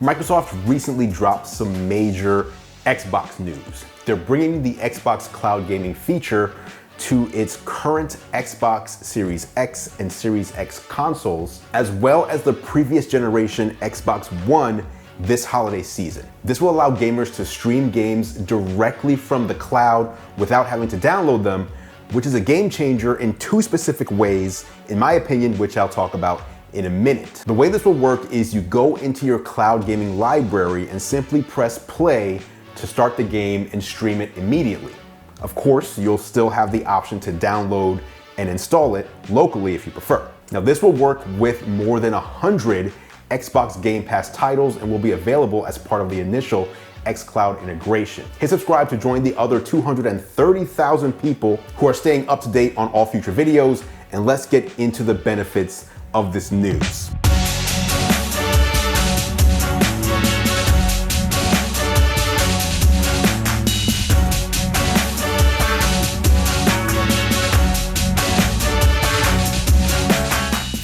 Microsoft recently dropped some major Xbox news. They're bringing the Xbox Cloud Gaming feature to its current Xbox Series X and Series X consoles, as well as the previous generation Xbox One this holiday season. This will allow gamers to stream games directly from the cloud without having to download them, which is a game changer in two specific ways, in my opinion, which I'll talk about in a minute. The way this will work is you go into your cloud gaming library and simply press play to start the game and stream it immediately. Of course, you'll still have the option to download and install it locally if you prefer. Now, this will work with more than 100 Xbox Game Pass titles and will be available as part of the initial xCloud integration. Hit subscribe to join the other 230,000 people who are staying up to date on all future videos, and let's get into the benefits of this news.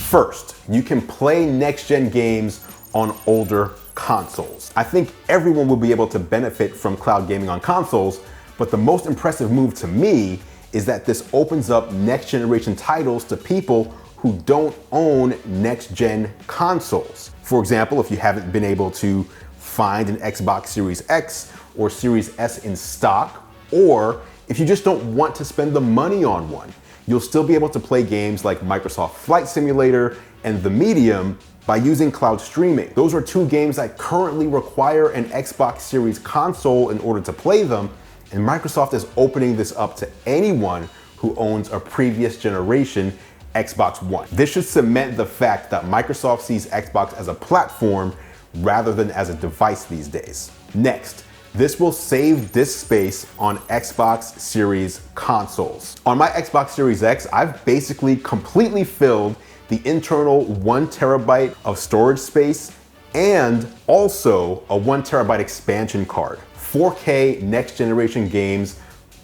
First, you can play next-gen games on older consoles. I think everyone will be able to benefit from cloud gaming on consoles, but the most impressive move to me is that this opens up next-generation titles to people who don't own next-gen consoles. For example, if you haven't been able to find an Xbox Series X or Series S in stock, or if you just don't want to spend the money on one, you'll still be able to play games like Microsoft Flight Simulator and The Medium by using cloud streaming. Those are two games that currently require an Xbox Series console in order to play them, and Microsoft is opening this up to anyone who owns a previous generation Xbox One. This should cement the fact that Microsoft sees Xbox as a platform rather than as a device these days. Next, this will save disk space on Xbox Series consoles. On my Xbox Series X, I've basically completely filled the internal 1 terabyte of storage space and also a 1 terabyte expansion card. 4K next generation games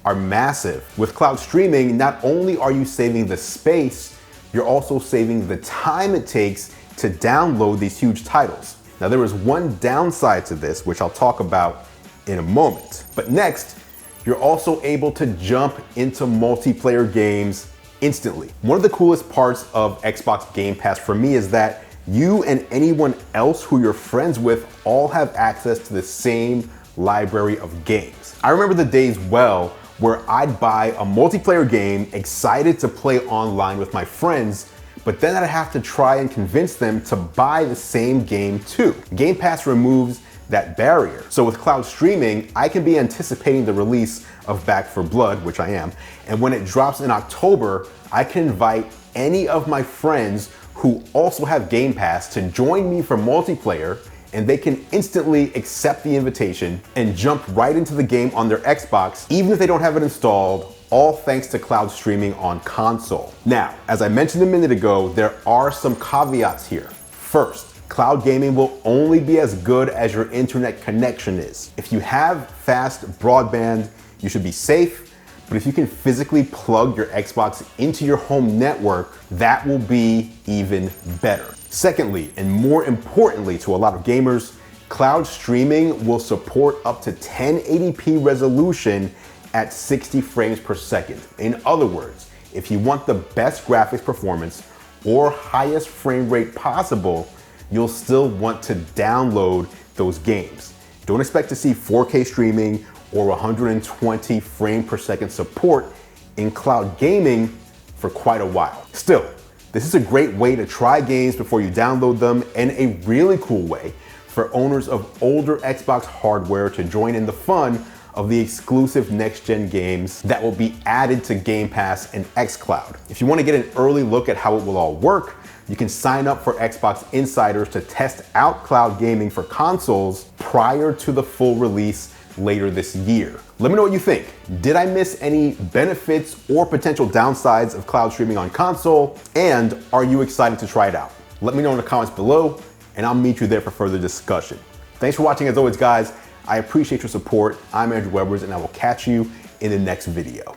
are massive. With cloud streaming, not only are you saving the space, you're also saving the time it takes to download these huge titles. Now, there is one downside to this, which I'll talk about in a moment. But next, you're also able to jump into multiplayer games instantly. One of the coolest parts of Xbox Game Pass for me is that you and anyone else who you're friends with all have access to the same library of games. I remember the days well where I'd buy a multiplayer game excited to play online with my friends, but then I'd have to try and convince them to buy the same game too. Game Pass removes that barrier. So with cloud streaming, I can be anticipating the release of Back 4 Blood, which I am, and when it drops in October, I can invite any of my friends who also have Game Pass to join me for multiplayer, and they can instantly accept the invitation and jump right into the game on their Xbox, even if they don't have it installed, all thanks to cloud streaming on console. Now, as I mentioned a minute ago, there are some caveats here. First, cloud gaming will only be as good as your internet connection is. If you have fast broadband, you should be safe, but if you can physically plug your Xbox into your home network, that will be even better. Secondly, and more importantly to a lot of gamers, cloud streaming will support up to 1080p resolution at 60 frames per second. In other words, if you want the best graphics performance or highest frame rate possible, you'll still want to download those games. Don't expect to see 4K streaming or 120 frame per second support in cloud gaming for quite a while. Still, this is a great way to try games before you download them, and a really cool way for owners of older Xbox hardware to join in the fun of the exclusive next-gen games that will be added to Game Pass and xCloud. If you want to get an early look at how it will all work, you can sign up for Xbox Insiders to test out cloud gaming for consoles prior to the full release later this year. Let me know what you think. Did I miss any benefits or potential downsides of cloud streaming on console? And are you excited to try it out? Let me know in the comments below, and I'll meet you there for further discussion. Thanks for watching as always, guys. I appreciate your support. I'm Andrew Webbers, and I will catch you in the next video.